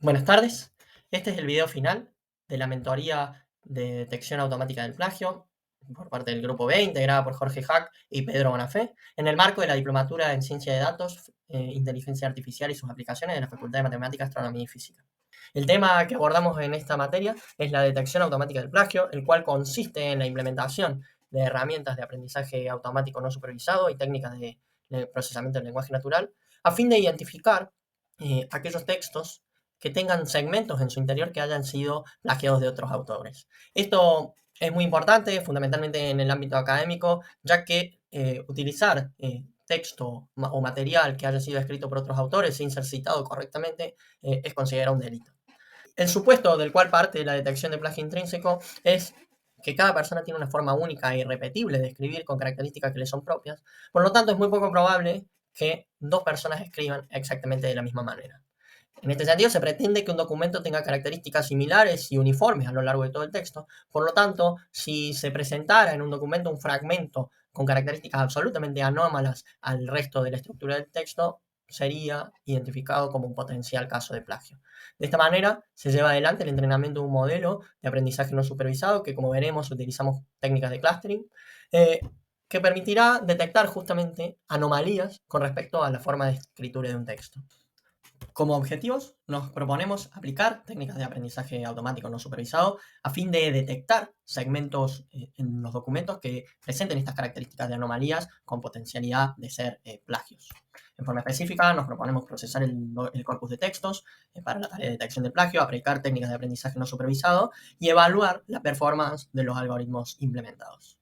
Buenas tardes. Este es el video final de la mentoría de detección automática del plagio por parte del Grupo B, integrada por Jorge Hack y Pedro Bonafé, en el marco de la Diplomatura en Ciencia de Datos, Inteligencia Artificial y sus aplicaciones de la Facultad de Matemáticas, Astronomía y Física. El tema que abordamos en esta materia es la detección automática del plagio, el cual consiste en la implementación de herramientas de aprendizaje automático no supervisado y técnicas de procesamiento del lenguaje natural, a fin de identificar aquellos textos que tengan segmentos en su interior que hayan sido plagiados de otros autores. Esto es muy importante, fundamentalmente en el ámbito académico, ya que utilizar texto o material que haya sido escrito por otros autores sin ser citado correctamente es considerado un delito. El supuesto del cual parte la detección de plagio intrínseco es que cada persona tiene una forma única e irrepetible de escribir con características que le son propias, por lo tanto es muy poco probable que dos personas escriban exactamente de la misma manera. En este sentido, se pretende que un documento tenga características similares y uniformes a lo largo de todo el texto. Por lo tanto, si se presentara en un documento un fragmento con características absolutamente anómalas al resto de la estructura del texto, sería identificado como un potencial caso de plagio. De esta manera, se lleva adelante el entrenamiento de un modelo de aprendizaje no supervisado que, como veremos, utilizamos técnicas de clustering, eh, que permitirá detectar justamente anomalías con respecto a la forma de escritura de un texto. Como objetivos, nos proponemos aplicar técnicas de aprendizaje automático no supervisado a fin de detectar segmentos en los documentos que presenten estas características de anomalías con potencialidad de ser plagios. En forma específica, nos proponemos procesar el corpus de textos para la tarea de detección de plagio, aplicar técnicas de aprendizaje no supervisado y evaluar la performance de los algoritmos implementados.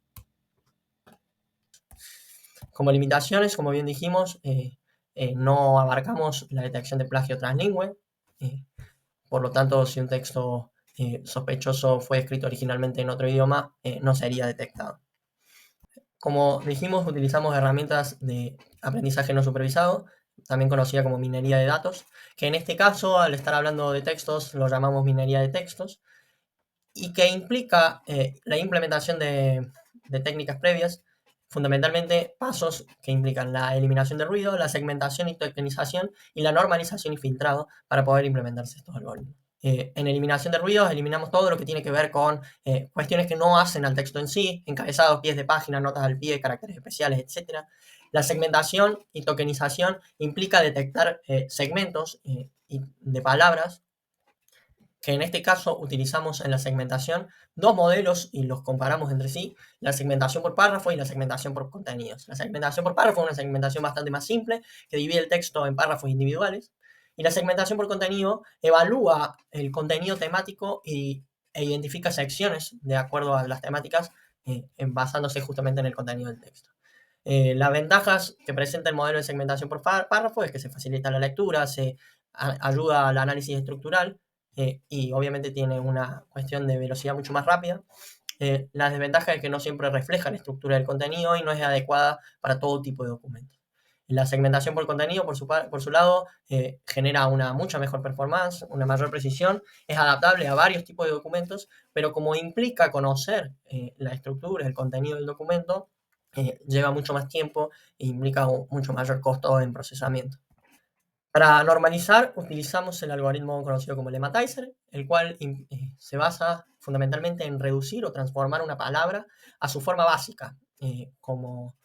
Como limitaciones, como bien dijimos, no abarcamos la detección de plagio translingüe. eh, Por lo tanto, si un texto sospechoso fue escrito originalmente en otro idioma, no sería detectado. Como dijimos, utilizamos herramientas de aprendizaje no supervisado, también conocida como minería de datos, que en este caso, al estar hablando de textos, lo llamamos minería de textos, y que implica la implementación de técnicas previas, fundamentalmente pasos que implican la eliminación de ruido, la segmentación y tokenización y la normalización y filtrado para poder implementarse estos algoritmos. En eliminación de ruidos eliminamos todo lo que tiene que ver con cuestiones que no hacen al texto en sí, encabezados, pies de página, notas al pie, caracteres especiales, etc. La segmentación y tokenización implica detectar segmentos de palabras que en este caso utilizamos en la segmentación dos modelos y los comparamos entre sí, la segmentación por párrafo y la segmentación por contenidos. La segmentación por párrafo es una segmentación bastante más simple que divide el texto en párrafos individuales y la segmentación por contenido evalúa el contenido temático e identifica secciones de acuerdo a las temáticas basándose justamente en el contenido del texto. Las ventajas que presenta el modelo de segmentación por párrafo es que se facilita la lectura, se ayuda al análisis estructural y obviamente tiene una cuestión de velocidad mucho más rápida. La desventaja es que no siempre refleja la estructura del contenido y no es adecuada para todo tipo de documentos. La segmentación por contenido, por su lado, genera una mucha mejor performance, una mayor precisión, es adaptable a varios tipos de documentos, pero como implica conocer la estructura, el contenido del documento, lleva mucho más tiempo e implica un mucho mayor costo en procesamiento. Para normalizar, utilizamos el algoritmo conocido como Lematizer, el cual se basa fundamentalmente en reducir o transformar una palabra a su forma básica, como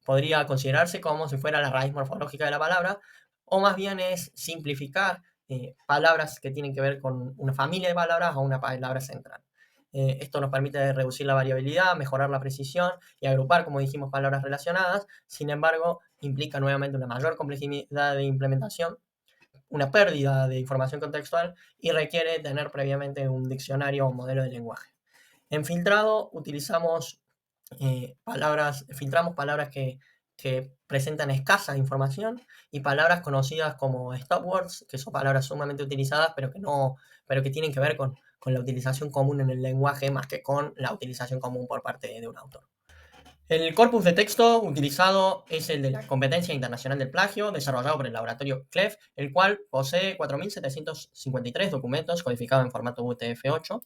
podría considerarse como si fuera la raíz morfológica de la palabra, o más bien es simplificar palabras que tienen que ver con una familia de palabras a una palabra central. Esto nos permite reducir la variabilidad, mejorar la precisión y agrupar, como dijimos, palabras relacionadas. Sin embargo, implica nuevamente una mayor complejidad de implementación, una pérdida de información contextual y requiere tener previamente un diccionario o un modelo de lenguaje. En filtrado utilizamos filtramos palabras que presentan escasa información y palabras conocidas como stop words, que son palabras sumamente utilizadas, pero que tienen que ver con la utilización común en el lenguaje más que con la utilización común por parte de un autor. El corpus de texto utilizado es el de la Competencia Internacional del Plagio, desarrollado por el laboratorio CLEF, el cual posee 4.753 documentos codificados en formato UTF-8,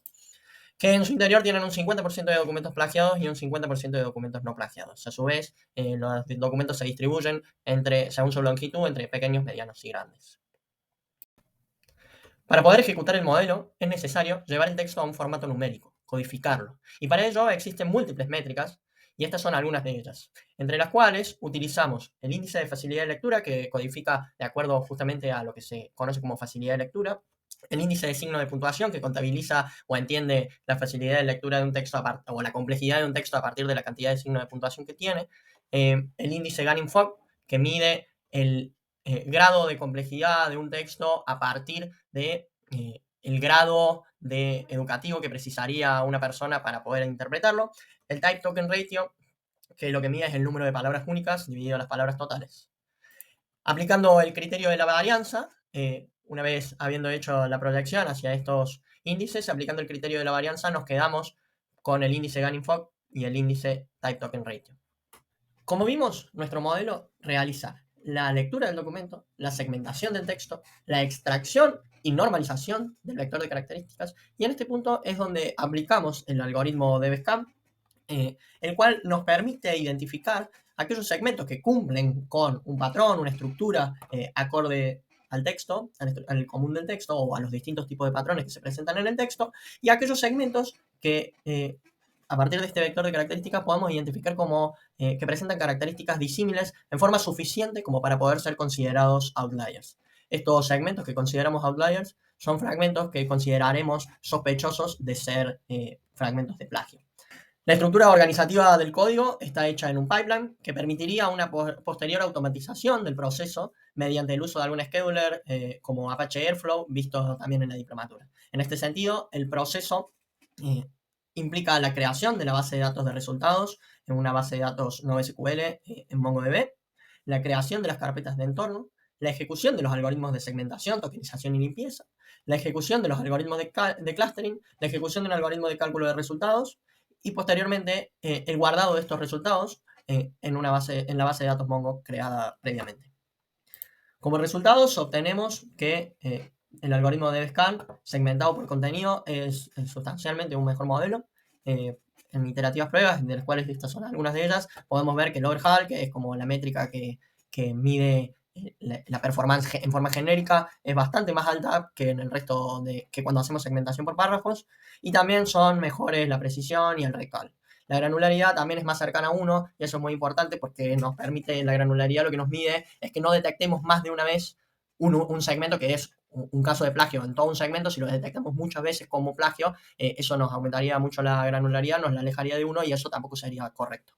que en su interior tienen un 50% de documentos plagiados y un 50% de documentos no plagiados. A su vez, los documentos se distribuyen según su longitud entre pequeños, medianos y grandes. Para poder ejecutar el modelo es necesario llevar el texto a un formato numérico, codificarlo. Y para ello existen múltiples métricas, y estas son algunas de ellas, entre las cuales utilizamos el índice de facilidad de lectura, que codifica de acuerdo justamente a lo que se conoce como facilidad de lectura, el índice de signo de puntuación, que contabiliza o entiende la facilidad de lectura de un texto o la complejidad de un texto a partir de la cantidad de signos de puntuación que tiene, el índice Ganning-Fogg, que mide el grado de complejidad de un texto a partir de el grado de educativo que precisaría una persona para poder interpretarlo. El Type Token Ratio, que lo que mide es el número de palabras únicas dividido las palabras totales. Aplicando el criterio de la varianza, una vez habiendo hecho la proyección hacia estos índices, aplicando el criterio de la varianza, nos quedamos con el índice Ganning-Fogg y el índice Type Token Ratio. Como vimos, nuestro modelo realiza la lectura del documento, la segmentación del texto, la extracción y normalización del vector de características, y en este punto es donde aplicamos el algoritmo de Bescam, el cual nos permite identificar aquellos segmentos que cumplen con un patrón, una estructura acorde al texto, al común del texto o a los distintos tipos de patrones que se presentan en el texto, y aquellos segmentos que a partir de este vector de características podemos identificar como que presentan características disímiles en forma suficiente como para poder ser considerados outliers. Estos segmentos que consideramos outliers son fragmentos que consideraremos sospechosos de ser fragmentos de plagio. La estructura organizativa del código está hecha en un pipeline que permitiría una posterior automatización del proceso mediante el uso de algún scheduler como Apache Airflow, visto también en la diplomatura. En este sentido, el proceso implica la creación de la base de datos de resultados en una base de datos NoSQL en MongoDB, la creación de las carpetas de entorno, la ejecución de los algoritmos de segmentación, tokenización y limpieza, la ejecución de los algoritmos de clustering, la ejecución de un algoritmo de cálculo de resultados y posteriormente el guardado de estos resultados en la base de datos Mongo creada previamente. Como resultados obtenemos que el algoritmo de DevScan segmentado por contenido es sustancialmente un mejor modelo. En iterativas pruebas, de las cuales estas son algunas de ellas, podemos ver que el overhaul, que es como la métrica que mide la performance en forma genérica, es bastante más alta que en el resto que cuando hacemos segmentación por párrafos, y también son mejores la precisión y el recall. La granularidad también es más cercana a 1, y eso es muy importante porque nos permite, la granularidad lo que nos mide es que no detectemos más de una vez un segmento que es un caso de plagio en todo un segmento. Si lo detectamos muchas veces como plagio, eso nos aumentaría mucho la granularidad, nos la alejaría de 1 y eso tampoco sería correcto.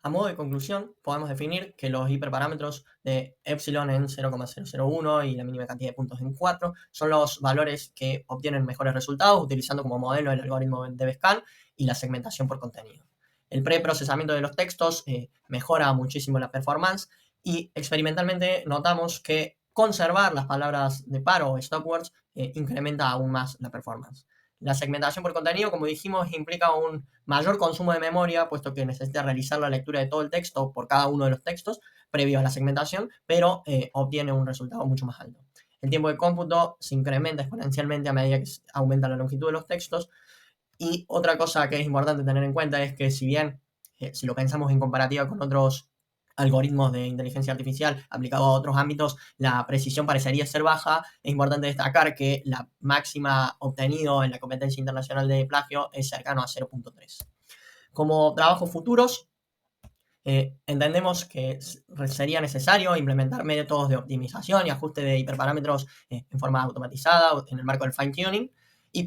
A modo de conclusión, podemos definir que los hiperparámetros de epsilon en 0,001 y la mínima cantidad de puntos en 4 son los valores que obtienen mejores resultados utilizando como modelo el algoritmo de DevScan y la segmentación por contenido. El preprocesamiento de los textos mejora muchísimo la performance y experimentalmente notamos que conservar las palabras de paro o stopwords incrementa aún más la performance. La segmentación por contenido, como dijimos, implica un mayor consumo de memoria, puesto que necesita realizar la lectura de todo el texto por cada uno de los textos previo a la segmentación, pero obtiene un resultado mucho más alto. El tiempo de cómputo se incrementa exponencialmente a medida que aumenta la longitud de los textos. Y otra cosa que es importante tener en cuenta es que si bien, si lo pensamos en comparativa con otros algoritmos de inteligencia artificial aplicados a otros ámbitos, la precisión parecería ser baja. Es importante destacar que la máxima obtenido en la competencia internacional de plagio es cercano a 0.3. Como trabajos futuros, entendemos que sería necesario implementar métodos de optimización y ajuste de hiperparámetros en forma automatizada en el marco del fine-tuning.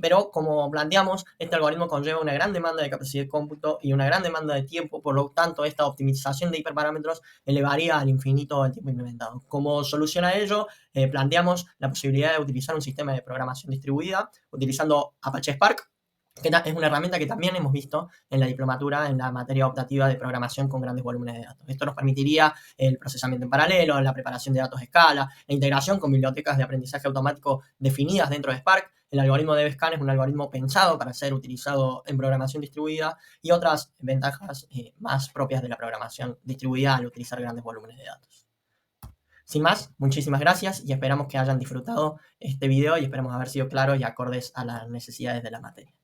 Pero como planteamos, este algoritmo conlleva una gran demanda de capacidad de cómputo y una gran demanda de tiempo, por lo tanto esta optimización de hiperparámetros elevaría al infinito el tiempo implementado. Como solución a ello, planteamos la posibilidad de utilizar un sistema de programación distribuida utilizando Apache Spark, que es una herramienta que también hemos visto en la diplomatura en la materia optativa de programación con grandes volúmenes de datos. Esto nos permitiría el procesamiento en paralelo, la preparación de datos a escala, la integración con bibliotecas de aprendizaje automático definidas dentro de Spark. El algoritmo de DevScan es un algoritmo pensado para ser utilizado en programación distribuida y otras ventajas más propias de la programación distribuida al utilizar grandes volúmenes de datos. Sin más, muchísimas gracias y esperamos que hayan disfrutado este video y esperamos haber sido claros y acordes a las necesidades de la materia.